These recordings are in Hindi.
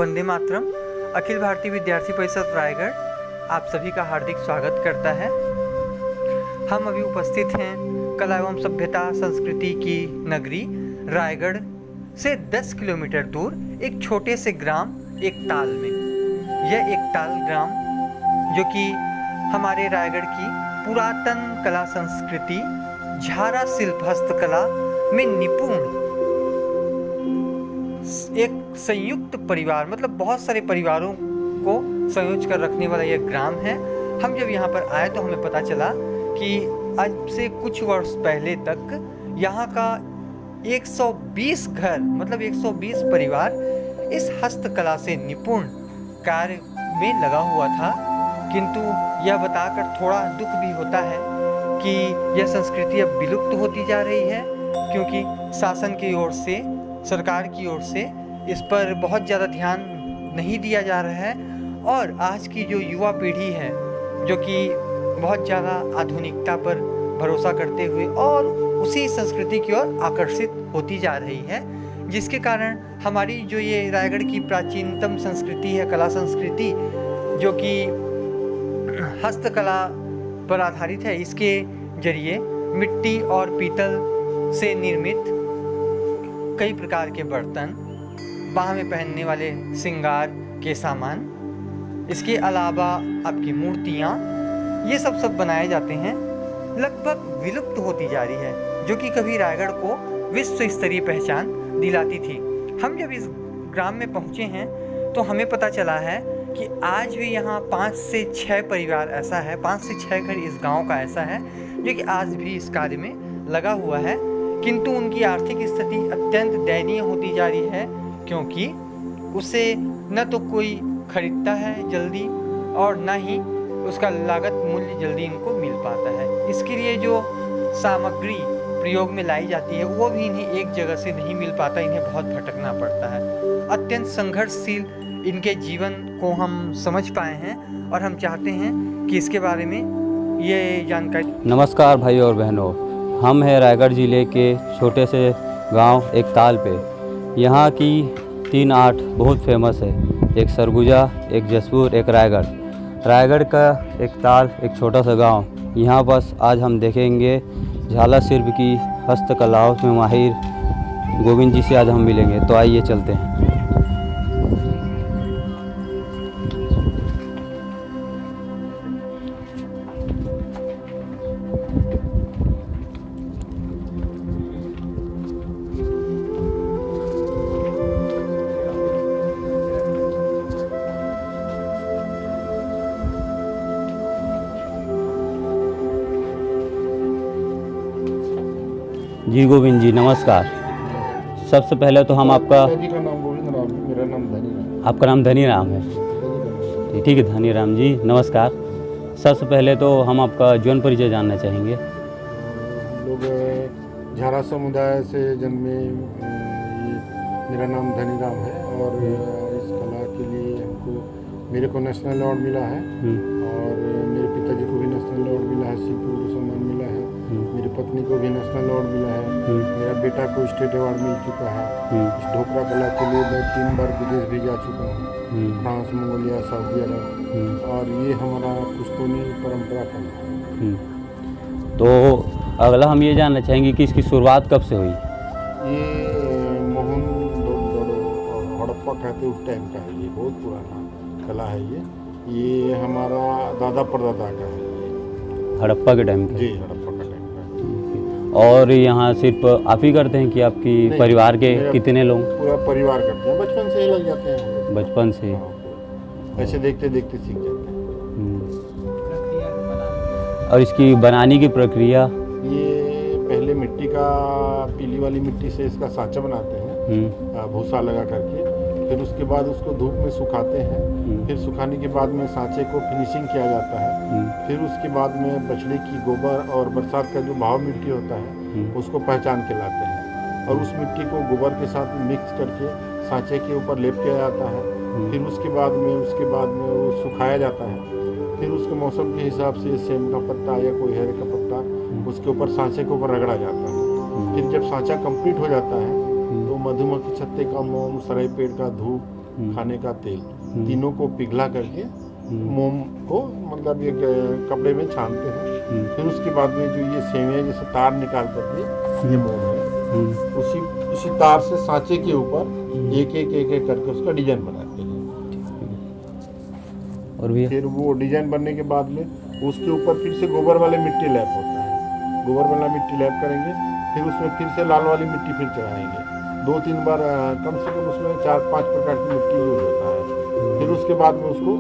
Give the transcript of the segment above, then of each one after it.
वंदे मातरम। अखिल भारतीय विद्यार्थी परिषद रायगढ़ आप सभी का हार्दिक स्वागत करता है। हम अभी उपस्थित हैं कला एवं सभ्यता संस्कृति की नगरी रायगढ़ से 10 किलोमीटर दूर एक छोटे से ग्राम एकताल में। यह एकताल ग्राम जो कि हमारे रायगढ़ की पुरातन कला संस्कृति झारा शिल्प हस्तकला में निपुण एक संयुक्त परिवार, मतलब बहुत सारे परिवारों को संयोज कर रखने वाला यह ग्राम है। हम जब यहाँ पर आए तो हमें पता चला कि आज से कुछ वर्ष पहले तक यहाँ का 120 घर, मतलब 120 परिवार इस हस्तकला से निपुण कार्य में लगा हुआ था। किंतु यह बताकर थोड़ा दुख भी होता है कि यह संस्कृति अब विलुप्त होती जा रही है, क्योंकि शासन की ओर से, सरकार की ओर से इस पर बहुत ज़्यादा ध्यान नहीं दिया जा रहा है। और आज की जो युवा पीढ़ी है जो कि बहुत ज़्यादा आधुनिकता पर भरोसा करते हुए और उसी संस्कृति की ओर आकर्षित होती जा रही है, जिसके कारण हमारी जो ये रायगढ़ की प्राचीनतम संस्कृति है, कला संस्कृति जो कि हस्तकला पर आधारित है, इसके जरिए मिट्टी और पीतल से निर्मित कई प्रकार के बर्तन, बाह में पहनने वाले श्रृंगार के सामान, इसके अलावा आपकी मूर्तियाँ, ये सब बनाए जाते हैं, लगभग विलुप्त होती जा रही है, जो कि कभी रायगढ़ को विश्व स्तरीय पहचान दिलाती थी। हम जब इस ग्राम में पहुँचे हैं तो हमें पता चला है कि आज भी यहाँ 5 से 6 परिवार ऐसा है, 5 से 6 घर इस गांव का ऐसा है जो कि आज भी इस कार्य में लगा हुआ है। किंतु उनकी आर्थिक स्थिति अत्यंत दयनीय होती जा रही है, क्योंकि उसे न तो कोई खरीदता है जल्दी और न ही उसका लागत मूल्य जल्दी इनको मिल पाता है। इसके लिए जो सामग्री प्रयोग में लाई जाती है वो भी इन्हें एक जगह से नहीं मिल पाता, इन्हें बहुत भटकना पड़ता है। अत्यंत संघर्षशील इनके जीवन को हम समझ पाए हैं और हम चाहते हैं कि इसके बारे में ये जानकारी। नमस्कार भाई और बहनों, हम हैं रायगढ़ ज़िले के छोटे से गांव एकताल पे। यहाँ की 3 आर्ट बहुत फेमस है, एक सरगुजा, एक जसपुर, एक रायगढ़। रायगढ़ का एकताल एक छोटा सा गांव, यहाँ बस आज हम देखेंगे झाला शिल्प की हस्तकलाओं में माहिर गोविंद जी से आज हम मिलेंगे। तो आइए चलते हैं। जी गोविंद जी नमस्कार। सबसे पहले तो हम आपका जी का नाम गोविंद राम है, मेरा नाम धनी राम। आपका नाम धनी राम है? ठीक है धनी राम जी नमस्कार। सबसे पहले तो हम आपका जीवन परिचय जानना चाहेंगे। हम लोग झारा समुदाय से जन्मे, मेरा नाम धनी राम है और इस कला के लिए हमको, मेरे को नेशनल अवार्ड मिला है और मेरे पिताजी को भी नेशनल अवार्ड मिला है, सीपी सम्मान मिला है, मेरी पत्नी को भी नेशनल अवार्ड मिला है, मेरा बेटा को स्टेट अवार्ड मिल चुका है। इस ढोकरा कला के लिए मैं 3 बार विदेश भी जा चुका हूँ, फ्रांस, मंगोलिया, सऊदी अरब, और ये हमारा पुश्तूनी परंपरा कला है। तो अगला हम ये जानना चाहेंगे कि इसकी शुरुआत कब से हुई? ये मोहन हड़प्पा कहते उस टाइम का है, ये बहुत पुराना कला है। ये हमारा दादा परदादा का है, हड़प्पा के टाइम का? जी हड़प्पा का टाइम का। और यहाँ सिर्फ आप ही करते हैं कि आपकी परिवार के कितने लोग? पूरा परिवार करते हैं, बचपन से ही लग जाते हैं। बचपन से? ऐसे देखते देखते सीख जाते हैं। और इसकी बनाने की प्रक्रिया? ये पहले मिट्टी का, पीली वाली मिट्टी से इसका सांचा बनाते हैं भूसा लगा करके, फिर उसके बाद उसको धूप में सुखाते हैं, फिर सुखाने के बाद में सांचे को फिनिशिंग किया जाता है, फिर उसके बाद में बछड़े की गोबर और बरसात का जो भाव मिट्टी होता है उसको पहचान के लाते हैं और उस मिट्टी को गोबर के साथ मिक्स करके सांचे के ऊपर लेप किया जाता है। फिर उसके बाद में वो सुखाया जाता है, फिर उसके मौसम के हिसाब से सेम का पत्ता या कोई हेर का पत्ता उसके ऊपर सांचे के ऊपर रगड़ा जाता है। फिर जब सांचा कंप्लीट हो जाता है तो मधुमक्खी छत्ते का मोम, सराय पेड़ का धूप खाने का तेल, तीनों को पिघला करके मोम को मतलब एक कपड़े में छानते हैं। फिर उसके बाद में जो ये सेवइयाँ जैसे तार निकाल करके ये मोम है, उसी तार से सांचे के ऊपर एक एक करके उसका डिजाइन बनाते हैं। और भी फिर वो डिजाइन बनने के बाद में उसके ऊपर फिर से गोबर वाले मिट्टी लैप होता है, गोबर वाला मिट्टी लैप करेंगे, फिर उसमें फिर से लाल वाली मिट्टी फिर चढ़ाएंगे। 2-3 बार कम से कम उसमें 4-5 प्रकार की मिट्टी यूज होता है। फिर उसके बाद में उसको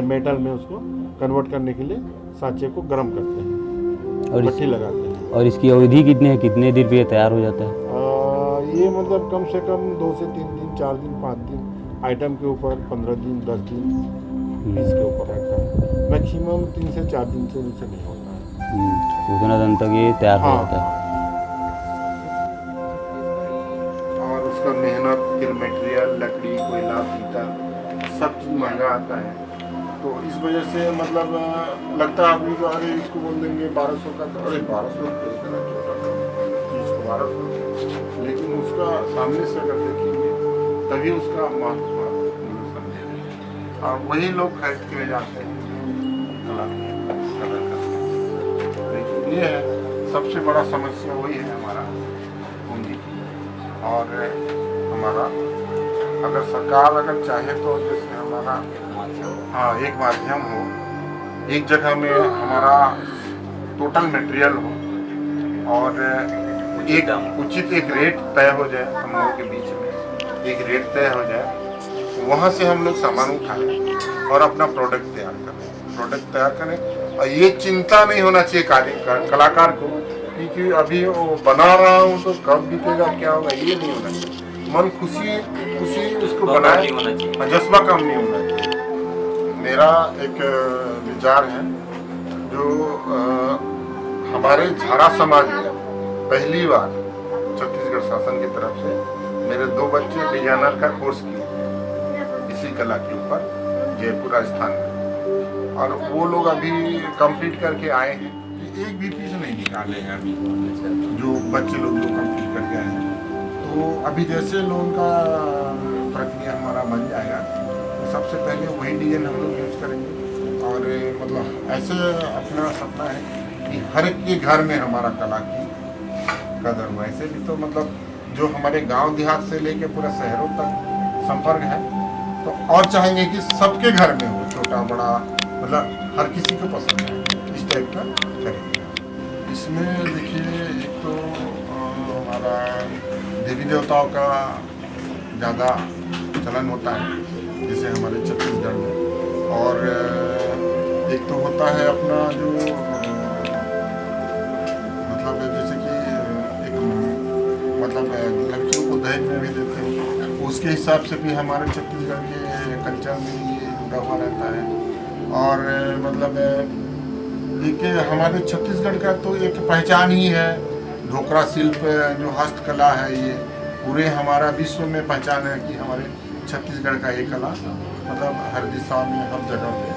मेटल में उसको कन्वर्ट करने के लिए सांचे को गर्म करते हैं और भट्टी लगाते हैं। और इसकी अवधि कितनी है, कितने दिन पे तैयार हो जाता है? ये मतलब कम से कम 2 से 3 दिन, 4 दिन, 5 दिन, आइटम के ऊपर 15 दिन, 10 दिन इसके ऊपर रहता है। मैक्सिमम 3 से 4 दिन से नीचे नहीं होता है। उतना दिन तक ये तैयार हो जाता है। और उसका मेहनत, फिर मटेरियल, लकड़ी, कोयला, पीतल, सब चीज़ महंगा आता है। तो इस वजह से मतलब लगता है आदमी को, अरे इसको बोल देंगे 1200 का, तो अरे 1200 रुपये इतना छोटा सा इसको 1200, लेकिन उसका सामने से अगर देखेंगे तभी उसका महत्व समझेंगे। और वही लोग खरीद के जाते हैं कलर का। लेकिन ये है सबसे बड़ा समस्या, वही है हमारा पूंजी की। और हमारा अगर सरकार अगर चाहे तो जैसे हमारा एक माध्यम हो, एक जगह में हमारा टोटल मटेरियल हो और एक उचित एक रेट तय हो जाए, हम लोगों के बीच में एक रेट तय हो जाए, वहाँ से हम लोग सामान उठाएं और अपना प्रोडक्ट तैयार करें। और ये चिंता नहीं होना चाहिए कलाकार को कि अभी वो बना रहा हूँ तो कब बिकेगा, क्या होगा, ये नहीं होना चाहिए। मन खुशी उसको बनाए, जज्बा कम नहीं होना चाहिए। मेरा एक विचार है, जो हमारे झारा समाज में पहली बार छत्तीसगढ़ शासन की तरफ से मेरे 2 बच्चे डिजाइनर का कोर्स किए इसी कला के ऊपर जयपुर राजस्थान में, और वो लोग अभी कंप्लीट करके आए हैं। एक भी पीस नहीं निकाले हैं अभी, जो बच्चे लोग जो कंप्लीट करके आए हैं। तो अभी जैसे लोन का प्रक्रिया हमारा बन जाएगा, तो सबसे पहले वही डिजाइन हम लोग यूज करेंगे। और मतलब ऐसे अपना सपना है कि हर एक के घर में हमारा कला की कदर हो। ऐसे भी तो मतलब जो हमारे गांव देहात से लेके पूरा शहरों तक संपर्क है, तो और चाहेंगे कि सबके घर में हो, छोटा बड़ा, मतलब हर किसी को पसंद है, इस टाइप का करेंगे। इसमें देखिए, एक तो हमारा देवी देवताओं का ज़्यादा चलन होता है जैसे हमारे छत्तीसगढ़ में, और एक तो होता है अपना जो मतलब जैसे कि एक मतलब लड़कियों को दहेज में भी देते हैं, उसके हिसाब से भी हमारे छत्तीसगढ़ के कल्चर में ये जुड़ा हुआ रहता है। और मतलब एक हमारे छत्तीसगढ़ का तो एक पहचान ही है, ढोकरा शिल्प जो हस्तकला है, ये पूरे हमारा विश्व में पहचान है कि हमारे छत्तीसगढ़ का ये कला मतलब हर दिशा में, हर जगह पे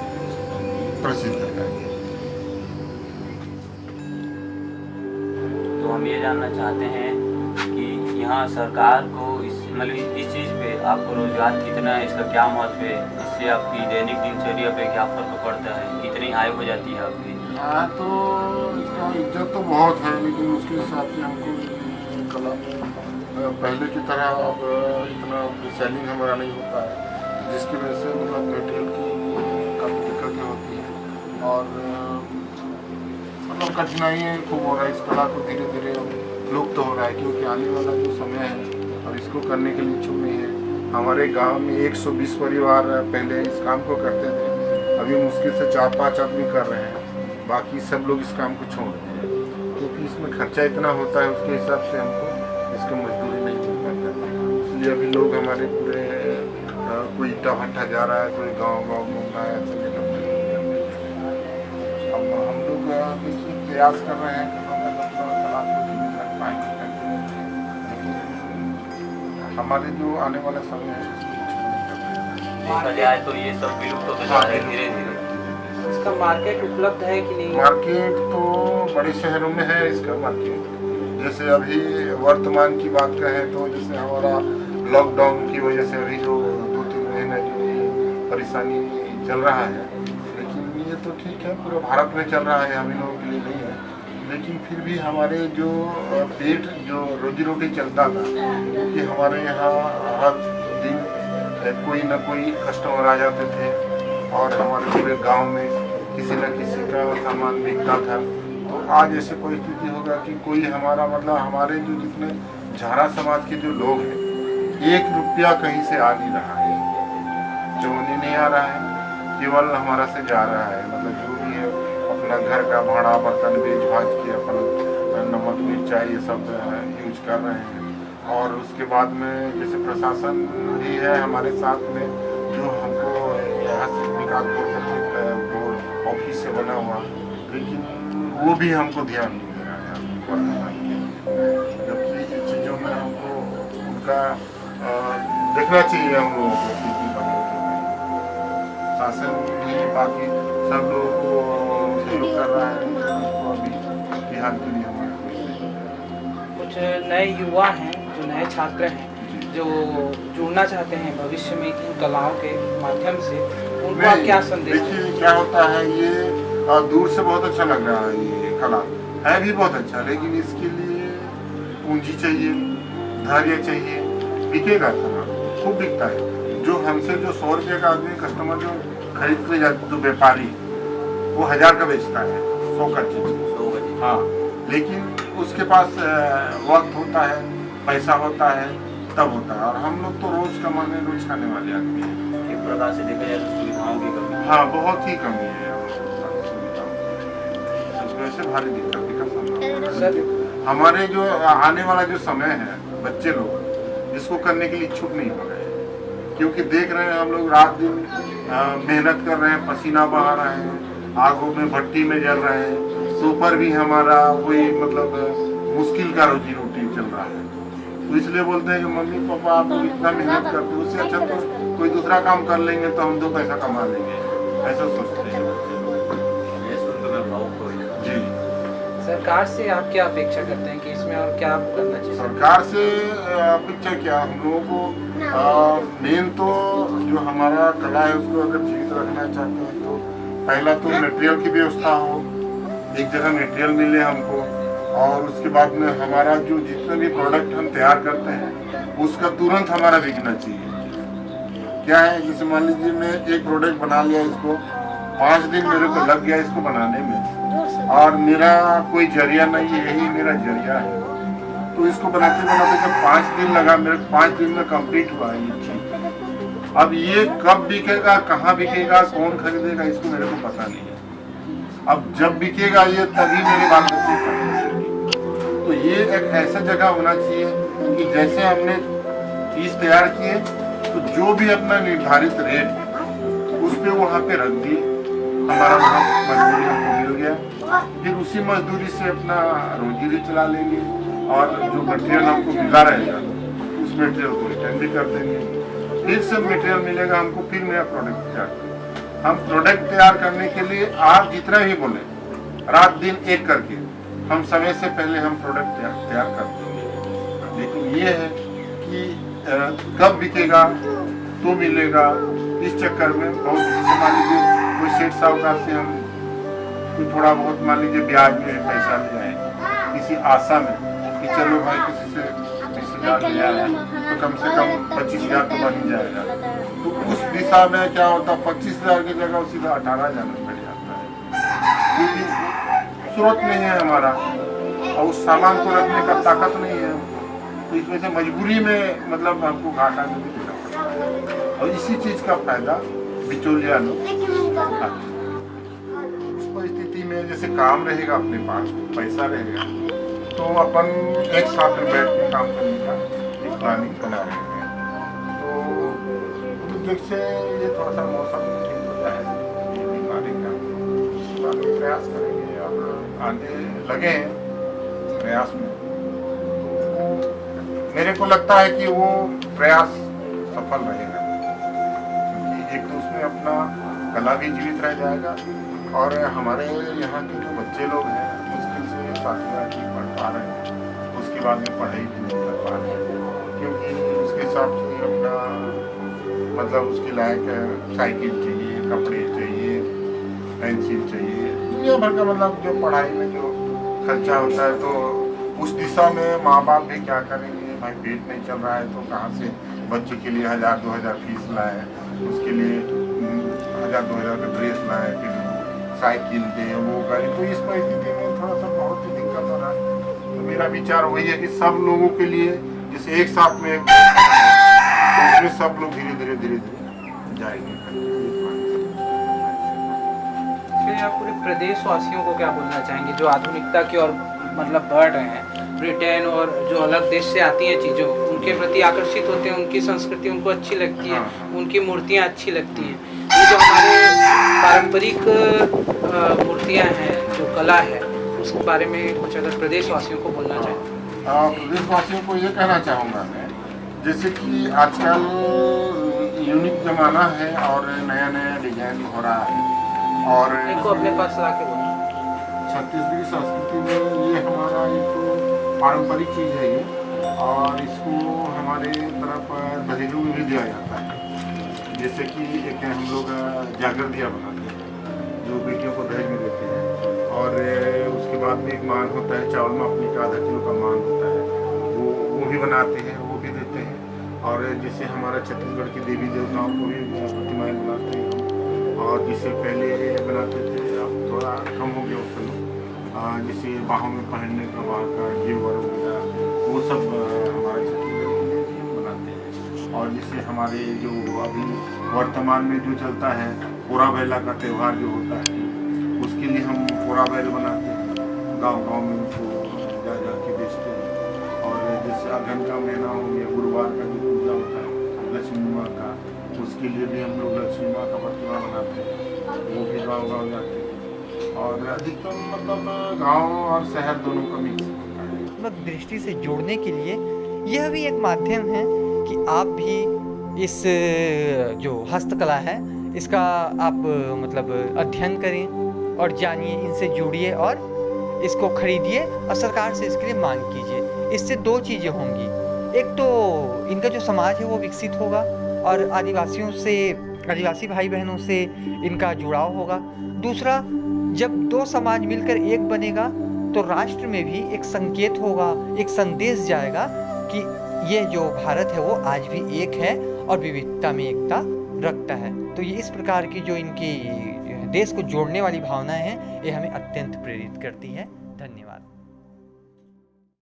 प्रसिद्ध है। तो हम ये जानना चाहते हैं कि यहाँ सरकार को इस चीज़ पे आपको रोजगार कितना है, इसका क्या महत्व है, इससे आपकी दैनिक दिनचर्या पे क्या फर्क पड़ता है, कितनी आय हो जाती है आपकी? हाँ, तो इसका इज्जत तो बहुत है, लेकिन उसके हिसाब से हमको कला पहले की तरह अब इतना सेलिंग हमारा नहीं होता है, जिसकी वजह से मतलब मटेरियल की काफ़ी दिक्कतें होती हैं और मतलब कठिनाइयाँ खूब हो रहा है। इस कला को धीरे धीरे लुप्त हो रहा है, क्योंकि आने वाला जो समय है और इसको करने के लिए इच्छुक नहीं है। हमारे गांव में 120 परिवार पहले इस काम को करते थे, अभी मुश्किल से 4-5 आदमी कर रहे हैं, बाकी सब लोग इस काम को छोड़ दिए, क्योंकि इसमें खर्चा इतना होता है, उसके हिसाब से हमको इसको मजदूरी नहीं मिल पाता। इसलिए अभी लोग हमारे पूरे कोई ईटा भट्टा जा रहा है, कोई गांव घूम रहा है, ऐसे अब हम लोग प्रयास कर रहे हैं कि कला को जीवित रख पाएंगे, हमारे जो आने वाला समय है देखा जाए तो ये सब विलुप्त होते जा रहे हैं धीरे धीरे। इसका मार्केट उपलब्ध है कि नहीं? मार्केट तो बड़े शहरों में है इसका मार्केट। जैसे अभी वर्तमान की बात करें तो जैसे हमारा लॉकडाउन की वजह से अभी जो 2-3 परेशानी चल रहा है, लेकिन ये तो ठीक है, पूरे भारत में चल रहा है, हम इन लोगों के लिए नहीं है। लेकिन फिर भी हमारे जो पेट जो रोजी रोटी चलता था, क्योंकि हमारे यहाँ हर दिन कोई ना कोई कस्टमर आ जाते थे और हमारे पूरे गांव में किसी न किसी का सामान बिकता था। तो आज ऐसे परिस्थिति होगा कि कोई हमारा मतलब हमारे जो जितने झारा समाज के जो लोग हैं, 1 रुपया कहीं से आ नहीं रहा है, चौनी नहीं आ रहा है, केवल हमारा से जा रहा है। मतलब जो भी है अपना घर का भाड़ा बर्तन बेच भाज के अपन नमक मिर्चाई ये सब यूज कर रहे हैं। और उसके बाद में जैसे प्रशासन भी है हमारे साथ में, जो हमको यहाँ से विकास बोर्ड ऑफिस से बना हुआ, लेकिन वो भी हमको ध्यान नहीं दे रहा है। जबकि इन चीज़ों में हमको उनका देखना चाहिए हम लोगों को, शासन भी बाकी सब लोगों को सहयोग कर रहा है, तो अभी बिहार के लिए हमारे कुछ नए युवा हैं, जो नए छात्र हैं, जो जुड़ना चाहते हैं भविष्य में इन कलाओं के माध्यम से, उनको आप क्या संदेश दें? देखिए क्या होता है, ये दूर से बहुत अच्छा लग रहा है, ये कला है भी बहुत अच्छा, लेकिन इसके लिए पूंजी चाहिए, धैर्य चाहिए, बिकेगा कला, खूब बिकता है। जो हमसे जो 100 रुपये का आदमी कस्टमर जो खरीद के जाते, जो व्यापारी वो 1000 का बेचता है 100 का चीज, हाँ, लेकिन उसके पास वक्त होता है, पैसा होता है, तब होता है। और हम लोग तो रोज कमाने रोज खाने वाले आदमी हैं। एक प्रकार से देखा जाए तो सुविधाओं की कमी, हाँ, बहुत ही कमी है वैसे भारी दिक्कत का सामना। हमारे जो आने वाला जो समय है, बच्चे लोग इसको करने के लिए इच्छुक नहीं हो रहे हैं, क्योंकि देख रहे हैं हम लोग रात दिन मेहनत कर रहे हैं, पसीना बहा रहे हैं, आगों में भट्टी में जल रहे हैं, तो पर भी हमारा वही मतलब मुश्किल का रोजी रोटी चल रहा है। तो इसलिए बोलते हैं कि मम्मी पापा आप इतना मेहनत करते हो, उससे अच्छा तो कोई दूसरा काम कर लेंगे तो हम 2 पैसा कमा लेंगे, ऐसा सोचते हैं। जी, सरकार से आप क्या अपेक्षा करते हैं कि इसमें और क्या आप करना चाहिए? सरकार से अपेक्षा क्या, हम लोगों को मेन तो जो हमारा कला है उसको अगर जीवित रखना चाहते हैं तो पहला तो मटेरियल की व्यवस्था हो, एक जगह मटेरियल मिले हमको, और उसके बाद में हमारा जो जितने भी प्रोडक्ट हम तैयार करते हैं उसका तुरंत हमारा बिकना चाहिए। क्या है, जैसे मान लीजिए मैं एक प्रोडक्ट बना लिया, इसको 5 दिन मेरे को लग गया इसको बनाने में, और मेरा कोई जरिया नहीं है, यही मेरा जरिया है, तो इसको बनाते बनाते जब 5 दिन लगा, मेरे 5 दिन में कंप्लीट हुआ ये चीज। अब ये कब बिकेगा, कहाँ बिकेगा, कौन खरीदेगा, इसको मेरे को पता नहीं है। अब जब बिकेगा ये तभी मेरे बाल बच्चे खाएंगे। तो ये एक ऐसा जगह होना चाहिए कि जैसे हमने चीज तैयार किए तो जो भी अपना निर्धारित रेट है उस पे वहाँ पे रख दिए, हमारा वहाँ मजदूरी हमको मिल गया, फिर उसी मजदूरी से अपना रोजी भी चला लेंगे, और जो मटेरियल हमको मिला रहेगा उस मटेरियल को रिटर्न भी कर देंगे, फिर से मटेरियल मिलेगा हमको, फिर नया प्रोडक्ट तैयार करेंगे। हम प्रोडक्ट तैयार करने के लिए आप जितना भी बोले, रात दिन एक करके हम समय से पहले हम प्रोडक्ट तैयार कर देंगे। लेकिन ये है कि कब बिकेगा तो मिलेगा, इस चक्कर में बहुत, जैसे मान लीजिए कोई सेठ साहूकार से हम थोड़ा बहुत मान लीजिए ब्याज में पैसा ले आए, किसी आशा में कि चलो भाई किसी से 20,000 लिया है तो कम से कम 25,000 तो बन ही जाएगा, तो उस दिशा में क्या होता, 25,000 की जगह सीधा 18,000 में बढ़ जाता है, क्योंकि स्रोत नहीं है हमारा और उस सामान को रखने का ताकत नहीं है। तो इस वजह से मजबूरी में मतलब हमको घाटा में भी देना पड़ता है, और इसी चीज़ का फायदा बिचौलिया लोग। उस परिस्थिति में जैसे काम रहेगा, अपने पास पैसा रहेगा, तो अपन एक साथ में बैठ के काम करने का एक प्लानिंग बना रहे हैं। तो जैसे ये थोड़ा सा मौसम ठीक हो जाए ये बीमारी का, उसके बाद में प्रयास करेंगे और आगे लगे हैं प्रयास में। मेरे को लगता है कि वो प्रयास सफल रहेगा, क्योंकि एक तो उसमें अपना कला भी जीवित रह जाएगा, और हमारे यहाँ के जो बच्चे लोग हैं मुश्किल से 7वीं पढ़ पा रहे हैं, उसके बाद में पढ़ाई भी नहीं कर पा रहे हैं, क्योंकि उसके हिसाब से अपना मतलब उसके लायक साइकिल चाहिए, कपड़े चाहिए, पेंसिल चाहिए, दुनिया भर का मतलब जो पढ़ाई में जो खर्चा होता है, तो उस दिशा में माँ बाप भी क्या करेंगे। भाई पेट नहीं चल रहा है तो कहाँ से बच्चे के लिए 1000-2000 फीस लाए, उसके लिए 1000-2000 का ड्रेस लाए, फिर साइकिल दे, वो करे। तो इस परिस्थिति में थोड़ा सा बहुत ही दिक्कत हो रहा है। तो मेरा विचार वही है कि सब लोगों के लिए जैसे एक साथ में तो उसमें सब लोग धीरे धीरे जाएंगे। फिर आप पूरे प्रदेशवासियों को क्या बोलना चाहेंगे जो आधुनिकता की ओर मतलब बढ़ रहे हैं, ब्रिटेन और जो अलग देश से आती हैं चीज़ों उनके प्रति आकर्षित होते हैं, उनकी संस्कृति उनको अच्छी लगती है, उनकी मूर्तियाँ अच्छी लगती हैं। ये जो हमारे पारंपरिक मूर्तियाँ हैं, जो कला है, उसके बारे में कुछ अगर प्रदेशवासियों को बोलना चाहें। प्रदेशवासियों को ये कहना चाहूँगा मैं, जैसे कि आजकल यूनिक ज़माना है और नया नया डिजाइन हो रहा है, और इनको अपने पास ला के बोलो। छत्तीसगढ़ी संस्कृति में ये हमारा एक पारंपरिक चीज़ है ये, और इसको हमारे तरफ दहेजों में भी दिया जाता है। जैसे कि एक हम लोग जागर दिया बनाते हैं जो बेटियों को दहेज में देते हैं, और उसके बाद में एक मान होता है, चावल मापने का 0.5 किलो का मान होता है, वो भी बनाते हैं, वो भी देते हैं। और जैसे हमारा छत्तीसगढ़ के देवी देवताओं को भी प्रतिमाएँ बनाते हैं हम, और जिसे पहले बनाते थे अब थोड़ा कम हो गया उस समय। जैसे बाहों में पहनने का वहाँ का जेवर वगैरह वो सब हमारे छत्तीसगढ़ के लिए भी बनाते हैं। और जैसे हमारे जो अभी वर्तमान में जो चलता है पोरा बैला का त्यौहार जो होता है, उसके लिए हम पोरा बैल बनाते हैं, गांव में उनको जा के बेचते हैं। और जैसे अगन का महीना हो गया, गुरुवार का जो पूजा होता है लक्ष्मी माँ का, उसके लिए भी हम लोग लक्ष्मी माँ का प्रतिमा बनाते हैं, वो भी गाँव जाते हैं। और अधिकतम मतलब गांव और शहर दोनों का मिक्स होता है। मतलब दृष्टि से जोड़ने के लिए यह भी एक माध्यम है कि आप भी इस जो हस्तकला है इसका आप मतलब अध्ययन करें और जानिए, इनसे जुड़िए और इसको खरीदिए और सरकार से इसके लिए मांग कीजिए। इससे दो चीज़ें होंगी, एक तो इनका जो समाज है वो विकसित होगा और आदिवासी भाई बहनों से इनका जुड़ाव होगा। दूसरा, जब दो समाज मिलकर एक बनेगा तो राष्ट्र में भी एक संकेत होगा, एक संदेश जाएगा कि ये जो भारत है वो आज भी एक है और विविधता में एकता रखता है। तो ये इस प्रकार की जो इनकी देश को जोड़ने वाली भावनाएं हैं, ये हमें अत्यंत प्रेरित करती है।